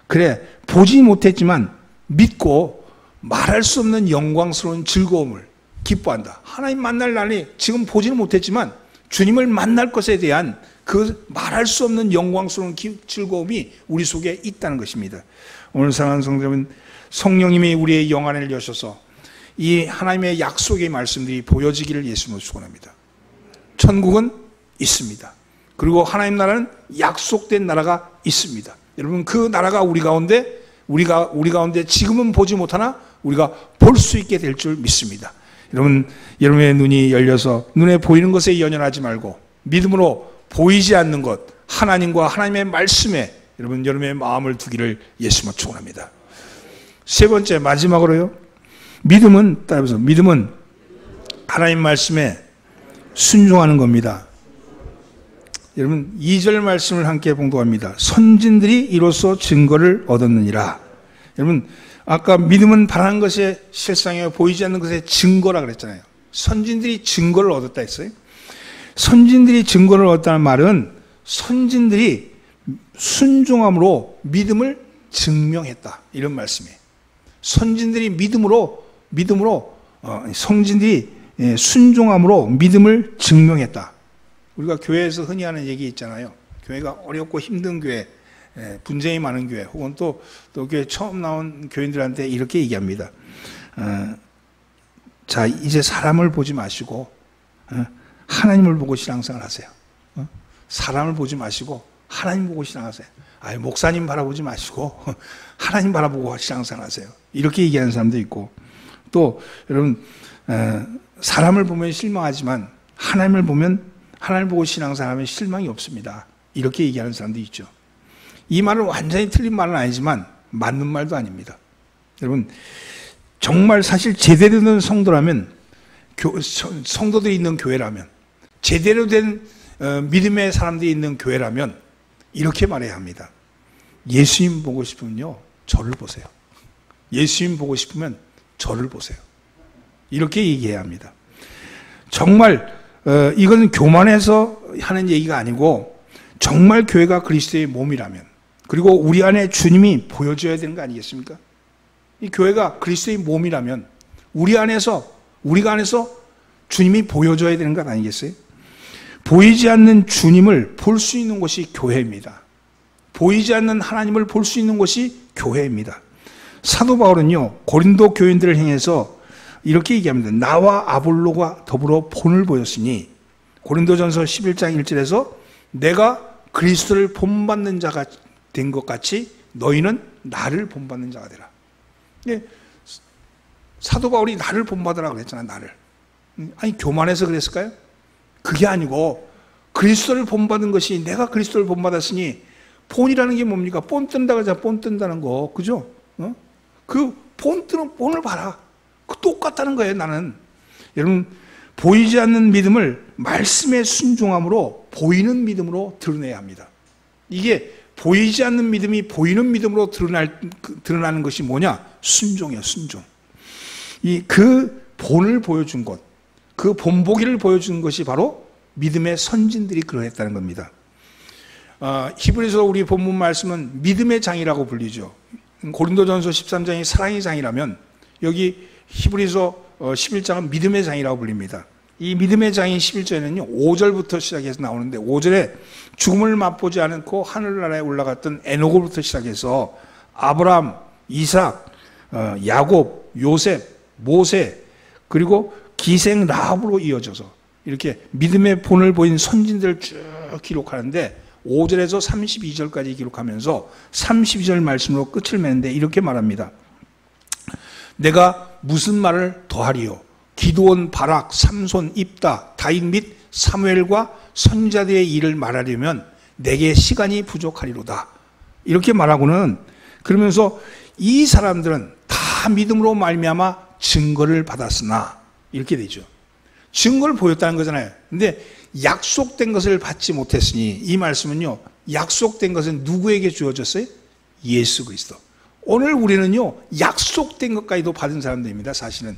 그래, 보지 못했지만 믿고 말할 수 없는 영광스러운 즐거움을 기뻐한다. 하나님 만날 날이 지금 보지는 못했지만 주님을 만날 것에 대한 그 말할 수 없는 영광스러운 즐거움이 우리 속에 있다는 것입니다. 오늘 사랑하는 성도 여러분, 성령님이 우리의 영 안을 여셔서 이 하나님의 약속의 말씀들이 보여지기를 예수님으로 축원합니다. 천국은 있습니다. 그리고 하나님 나라는 약속된 나라가 있습니다. 여러분, 그 나라가 우리 가운데 지금은 보지 못하나 우리가 볼 수 있게 될 줄 믿습니다. 여러분의 눈이 열려서 눈에 보이는 것에 연연하지 말고 믿음으로 보이지 않는 것, 하나님과 하나님의 말씀에 여러분의 마음을 두기를 예수님으로 축원합니다. 세 번째, 마지막으로요. 믿음은 하나님 말씀에 순종하는 겁니다. 여러분, 2절 말씀을 함께 봉독합니다. 선진들이 이로써 증거를 얻었느니라. 여러분, 아까 믿음은 바라는 것의 실상이요 보이지 않는 것의 증거라 그랬잖아요. 선진들이 증거를 얻었다 했어요. 선진들이 증거를 얻었다는 말은 선진들이 순종함으로 믿음을 증명했다, 이런 말씀이에요. 선진들이 성진들이 순종함으로 믿음을 증명했다. 우리가 교회에서 흔히 하는 얘기 있잖아요. 교회가 어렵고 힘든 교회, 분쟁이 많은 교회, 혹은 또 교회 처음 나온 교인들한테 이렇게 얘기합니다. 자, 이제 사람을 보지 마시고 하나님을 보고 신앙생활 하세요. 사람을 보지 마시고 하나님 보고 신앙하세요. 목사님 바라보지 마시고 하나님 바라보고 신앙생활 하세요. 이렇게 얘기하는 사람도 있고, 또 여러분, 사람을 보면 실망하지만 하나님을 보고 신앙생활하면 실망이 없습니다. 이렇게 얘기하는 사람도 있죠. 이 말은 완전히 틀린 말은 아니지만 맞는 말도 아닙니다. 여러분, 정말 사실 제대로 된 성도라면, 성도들이 있는 교회라면, 제대로 된 믿음의 사람들이 있는 교회라면 이렇게 말해야 합니다. 예수님 보고 싶으면요, 저를 보세요. 예수님 보고 싶으면 저를 보세요. 이렇게 얘기해야 합니다. 정말 이건 교만해서 하는 얘기가 아니고, 정말 교회가 그리스도의 몸이라면, 그리고 우리 안에 주님이 보여줘야 되는 거 아니겠습니까? 이 교회가 그리스도의 몸이라면 우리가 안에서 주님이 보여줘야 되는 것 아니겠어요? 보이지 않는 주님을 볼 수 있는 곳이 교회입니다. 보이지 않는 하나님을 볼 수 있는 곳이 교회입니다. 사도 바울은요, 고린도 교인들을 향해서 이렇게 얘기합니다. 나와 아볼로가 더불어 본을 보였으니, 고린도전서 11장 1절에서 내가 그리스도를 본받는 자가 된 것 같이 너희는 나를 본받는 자가 되라. 사도 바울이 나를 본받으라고 그랬잖아요. 나를. 아니, 교만해서 그랬을까요? 그게 아니고 그리스도를 본받은 것이, 내가 그리스도를 본받았으니, 본이라는 게 뭡니까? 본 뜬다고 하잖아. 본 뜬다는 거, 그죠? 그 본 뜨는 본을 봐라. 그 똑같다는 거예요. 나는. 여러분, 보이지 않는 믿음을 말씀에 순종함으로 보이는 믿음으로 드러내야 합니다. 이게 보이지 않는 믿음이 보이는 믿음으로 드러나는 것이 뭐냐? 순종이에요. 순종. 그 본을 보여준 것, 그 본보기를 보여준 것이 바로 믿음의 선진들이 그러했다는 겁니다. 히브리서 우리 본문 말씀은 믿음의 장이라고 불리죠. 고린도전서 13장이 사랑의 장이라면, 여기 히브리서 11장은 믿음의 장이라고 불립니다. 이 믿음의 장인 11절에는요, 5절부터 시작해서 나오는데, 5절에 죽음을 맛보지 않고 하늘나라에 올라갔던 에녹으로부터 시작해서 아브라함, 이삭, 야곱, 요셉, 모세, 그리고 기생 라합으로 이어져서 이렇게 믿음의 본을 보인 선진들을 쭉 기록하는데, 5절에서 32절까지 기록하면서 32절 말씀으로 끝을 맺는데 이렇게 말합니다. 내가 무슨 말을 더하리요? 기드온, 바락, 삼손, 입다, 다윗 및 사무엘과 선지자들의 일을 말하려면 내게 시간이 부족하리로다. 이렇게 말하고는 그러면서 이 사람들은 다 믿음으로 말미암아 증거를 받았으나 이렇게 되죠. 증거를 보였다는 거잖아요. 근데 약속된 것을 받지 못했으니 이 말씀은요, 약속된 것은 누구에게 주어졌어요? 예수 그리스도. 오늘 우리는요, 약속된 것까지도 받은 사람들입니다. 사실은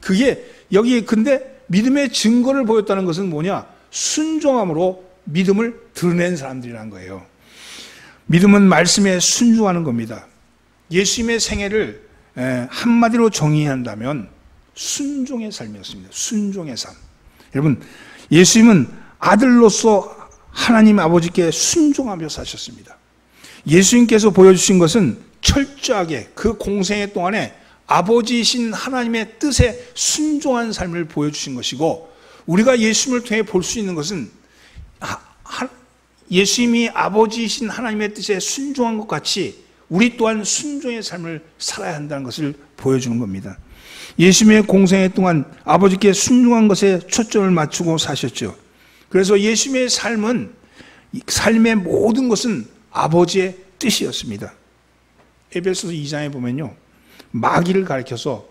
그게 여기 근데 믿음의 증거를 보였다는 것은 뭐냐? 순종함으로 믿음을 드러낸 사람들이라는 거예요. 믿음은 말씀에 순종하는 겁니다. 예수님의 생애를 한마디로 정의한다면 순종의 삶이었습니다. 순종의 삶. 여러분, 예수님은 아들로서 하나님 아버지께 순종하며 사셨습니다. 예수님께서 보여주신 것은 철저하게 그 공생애 동안에 아버지이신 하나님의 뜻에 순종한 삶을 보여주신 것이고, 우리가 예수님을 통해 볼 수 있는 것은 예수님이 아버지이신 하나님의 뜻에 순종한 것 같이 우리 또한 순종의 삶을 살아야 한다는 것을 보여주는 겁니다. 예수님의 공생애 동안 아버지께 순종한 것에 초점을 맞추고 사셨죠. 그래서 예수님의 삶은, 삶의 모든 것은 아버지의 뜻이었습니다. 에베소서 2장에 보면요, 마귀를 가리켜서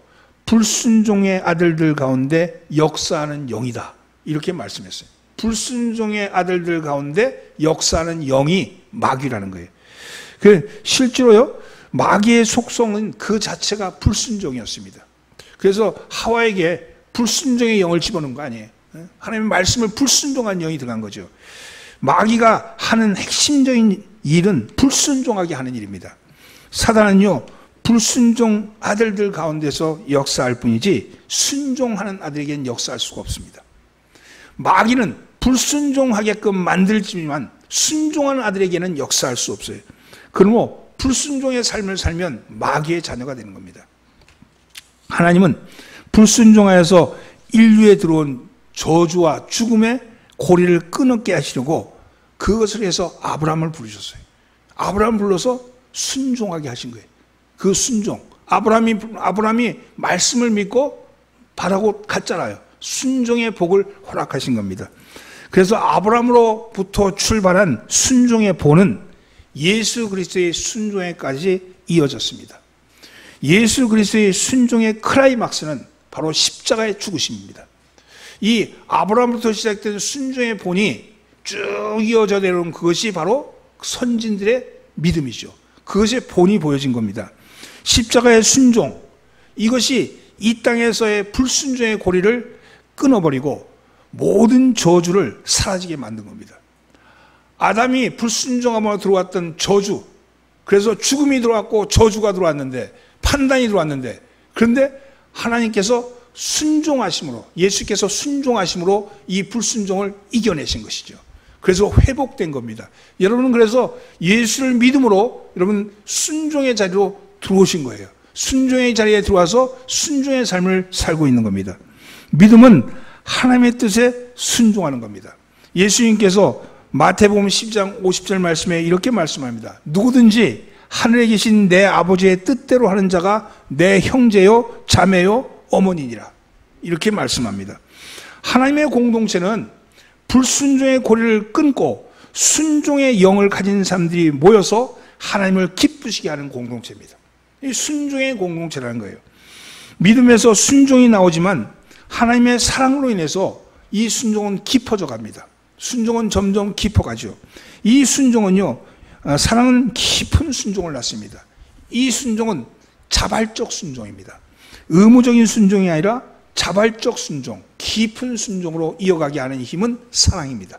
불순종의 아들들 가운데 역사하는 영이다, 이렇게 말씀했어요. 불순종의 아들들 가운데 역사하는 영이 마귀라는 거예요. 실제로요, 마귀의 속성은 그 자체가 불순종이었습니다. 그래서 하와에게 불순종의 영을 집어넣은 거 아니에요. 하나님의 말씀을 불순종한 영이 들어간 거죠. 마귀가 하는 핵심적인 일은 불순종하게 하는 일입니다. 사단은요, 불순종 아들들 가운데서 역사할 뿐이지 순종하는 아들에게는 역사할 수가 없습니다. 마귀는 불순종하게끔 만들지만 순종하는 아들에게는 역사할 수 없어요. 그러므로 불순종의 삶을 살면 마귀의 자녀가 되는 겁니다. 하나님은 불순종하여서 인류에 들어온 저주와 죽음의 고리를 끊게 하시려고 그것을 해서 아브라함을 부르셨어요. 아브라함을 불러서 순종하게 하신 거예요. 그 순종, 아브라함이 말씀을 믿고 바라고 갔잖아요. 순종의 복을 허락하신 겁니다. 그래서 아브라함으로부터 출발한 순종의 본은 예수 그리스도의 순종에까지 이어졌습니다. 예수 그리스도의 순종의 클라이막스는 바로 십자가의 죽으심입니다. 이 아브라함부터 시작된 순종의 본이 쭉 이어져 내려온 그것이 바로 선진들의 믿음이죠. 그것의 본이 보여진 겁니다. 십자가의 순종, 이것이 이 땅에서의 불순종의 고리를 끊어버리고 모든 저주를 사라지게 만든 겁니다. 아담이 불순종함으로 들어왔던 저주, 그래서 죽음이 들어왔고 저주가 들어왔는데, 판단이 들어왔는데, 그런데 하나님께서 순종하심으로, 예수께서 순종하심으로 이 불순종을 이겨내신 것이죠. 그래서 회복된 겁니다. 여러분은 그래서 예수를 믿음으로 여러분 순종의 자리로 들어오신 거예요. 순종의 자리에 들어와서 순종의 삶을 살고 있는 겁니다. 믿음은 하나님의 뜻에 순종하는 겁니다. 예수님께서 마태복음 10장 50절 말씀에 이렇게 말씀합니다. 누구든지 하늘에 계신 내 아버지의 뜻대로 하는 자가 내 형제요 자매요 어머니니라, 이렇게 말씀합니다. 하나님의 공동체는 불순종의 고리를 끊고 순종의 영을 가진 사람들이 모여서 하나님을 기쁘시게 하는 공동체입니다. 이 순종의 공동체라는 거예요. 믿음에서 순종이 나오지만 하나님의 사랑으로 인해서 이 순종은 깊어져 갑니다. 순종은 점점 깊어가죠. 이 순종은요, 사랑은 깊은 순종을 낳습니다. 이 순종은 자발적 순종입니다. 의무적인 순종이 아니라 자발적 순종, 깊은 순종으로 이어가게 하는 힘은 사랑입니다.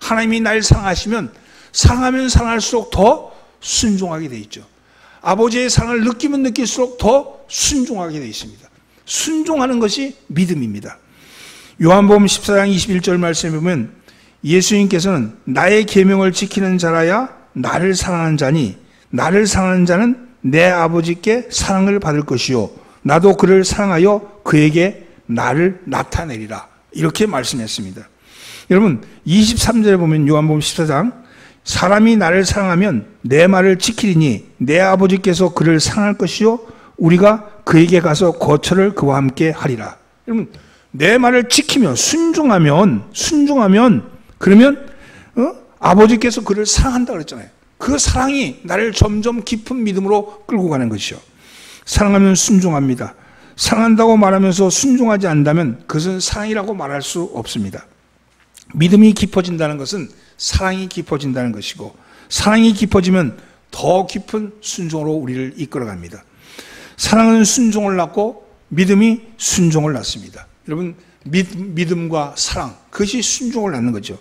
하나님이 날 사랑하시면 사랑하면 사랑할수록 더 순종하게 돼 있죠. 아버지의 사랑을 느끼면 느낄수록 더 순종하게 돼 있습니다. 순종하는 것이 믿음입니다. 요한복음 14장 21절 말씀에 보면 예수님께서는 나의 계명을 지키는 자라야 나를 사랑하는 자니 나를 사랑하는 자는 내 아버지께 사랑을 받을 것이요 나도 그를 사랑하여 그에게 나를 나타내리라, 이렇게 말씀했습니다. 여러분 23절에 보면 요한복음 14장 사람이 나를 사랑하면 내 말을 지키리니 내 아버지께서 그를 사랑할 것이요 우리가 그에게 가서 거처를 그와 함께 하리라. 여러분 내 말을 지키면 순종하면 그러면 아버지께서 그를 사랑한다 그랬잖아요. 그 사랑이 나를 점점 깊은 믿음으로 끌고 가는 것이죠. 사랑하면 순종합니다. 사랑한다고 말하면서 순종하지 않는다면 그것은 사랑이라고 말할 수 없습니다. 믿음이 깊어진다는 것은 사랑이 깊어진다는 것이고, 사랑이 깊어지면 더 깊은 순종으로 우리를 이끌어갑니다. 사랑은 순종을 낳고 믿음이 순종을 낳습니다. 여러분, 믿음과 사랑, 그것이 순종을 낳는 거죠.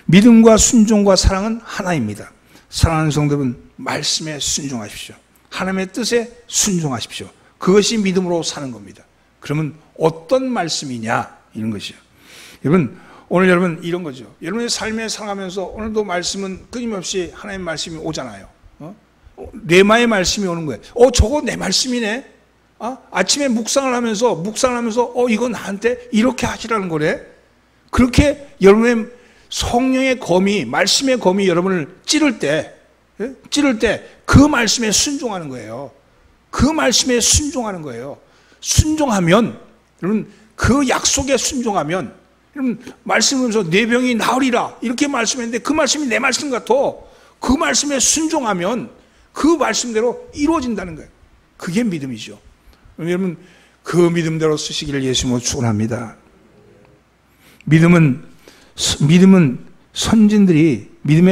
믿음과 순종과 사랑은 하나입니다. 사랑하는 성도는 말씀에 순종하십시오. 하나님의 뜻에 순종하십시오. 그것이 믿음으로 사는 겁니다. 그러면 어떤 말씀이냐, 이런 것이요. 여러분, 오늘 여러분 이런 거죠. 여러분의 삶에 살아가면서 오늘도 말씀은 끊임없이 하나님의 말씀이 오잖아요. 레마의 말씀이 오는 거예요. 저거 내 말씀이네. 아침에 묵상을 하면서 이거 나한테 이렇게 하시라는 거래. 그렇게 여러분의 성령의 검이, 말씀의 검이 여러분을 찌를 때 그 말씀에 순종하는 거예요. 그 말씀에 순종하는 거예요. 순종하면, 여러분, 그 약속에 순종하면, 여러분, 말씀하면서 내 병이 나으리라 이렇게 말씀했는데 그 말씀이 내 말씀 같아. 그 말씀에 순종하면 그 말씀대로 이루어진다는 거예요. 그게 믿음이죠. 여러분, 그 믿음대로 쓰시기를 예수님으로 축원합니다. 믿음의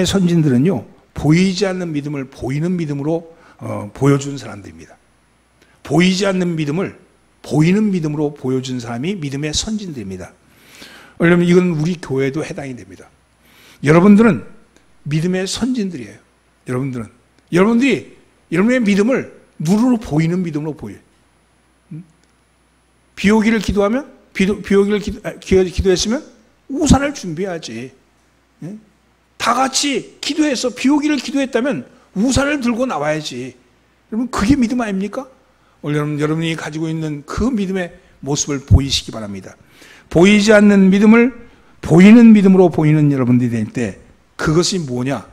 선진들은요, 보이지 않는 믿음을 보이는 믿음으로 보여준 사람들입니다. 보이지 않는 믿음을 보이는 믿음으로 보여준 사람이 믿음의 선진들입니다. 왜냐하면 이건 우리 교회도 해당이 됩니다. 여러분들은 믿음의 선진들이에요. 여러분들이 여러분의 믿음을 눈으로 보이는 믿음으로 보여요. 비 오기를 기도하면, 기도했으면 우산을 준비해야지. 다 같이 기도해서 비 오기를 기도했다면 우산을 들고 나와야지. 여러분, 그게 믿음 아닙니까? 오늘 여러분이 가지고 있는 그 믿음의 모습을 보이시기 바랍니다. 보이지 않는 믿음을 보이는 믿음으로 보이는 여러분들이 될 때, 그것이 뭐냐?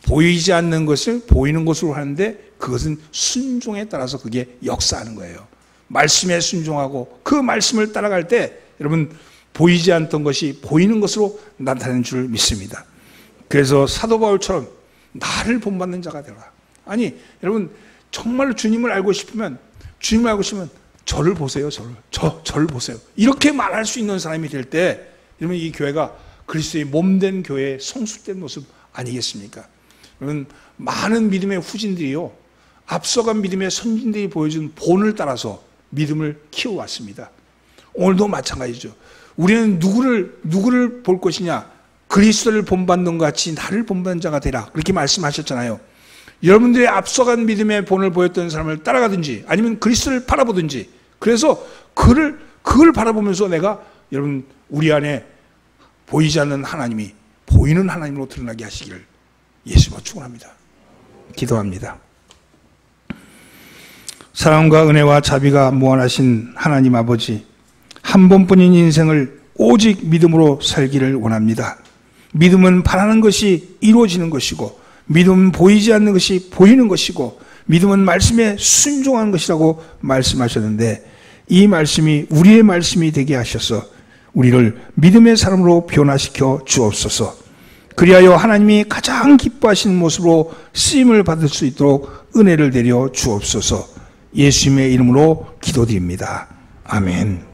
보이지 않는 것을 보이는 것으로 하는데 그것은 순종에 따라서 그게 역사하는 거예요. 말씀에 순종하고 그 말씀을 따라갈 때 여러분, 보이지 않던 것이 보이는 것으로 나타나는 줄 믿습니다. 그래서 사도 바울처럼 나를 본받는 자가 되라. 아니, 여러분, 정말로 주님을 알고 싶으면 저를 보세요. 저를 보세요. 이렇게 말할 수 있는 사람이 될 때, 여러분, 이 교회가 그리스도의 몸된 교회의 성숙된 모습 아니겠습니까? 여러분, 많은 믿음의 후진들이요, 앞서간 믿음의 선진들이 보여준 본을 따라서 믿음을 키워왔습니다. 오늘도 마찬가지죠. 우리는 누구를 볼 것이냐? 그리스도를 본받는 것 같이 나를 본받는 자가 되라. 그렇게 말씀하셨잖아요. 여러분들의 앞서간 믿음의 본을 보였던 사람을 따라가든지 아니면 그리스도를 바라보든지, 그래서 그를 바라보면서 내가, 여러분, 우리 안에 보이지 않는 하나님이 보이는 하나님으로 드러나게 하시기를 예수님으로 축원합니다. 기도합니다. 사랑과 은혜와 자비가 무한하신 하나님 아버지, 한 번뿐인 인생을 오직 믿음으로 살기를 원합니다. 믿음은 바라는 것이 이루어지는 것이고, 믿음은 보이지 않는 것이 보이는 것이고, 믿음은 말씀에 순종하는 것이라고 말씀하셨는데, 이 말씀이 우리의 말씀이 되게 하셔서 우리를 믿음의 사람으로 변화시켜 주옵소서. 그리하여 하나님이 가장 기뻐하시는 모습으로 쓰임을 받을 수 있도록 은혜를 내려 주옵소서. 예수님의 이름으로 기도드립니다. 아멘.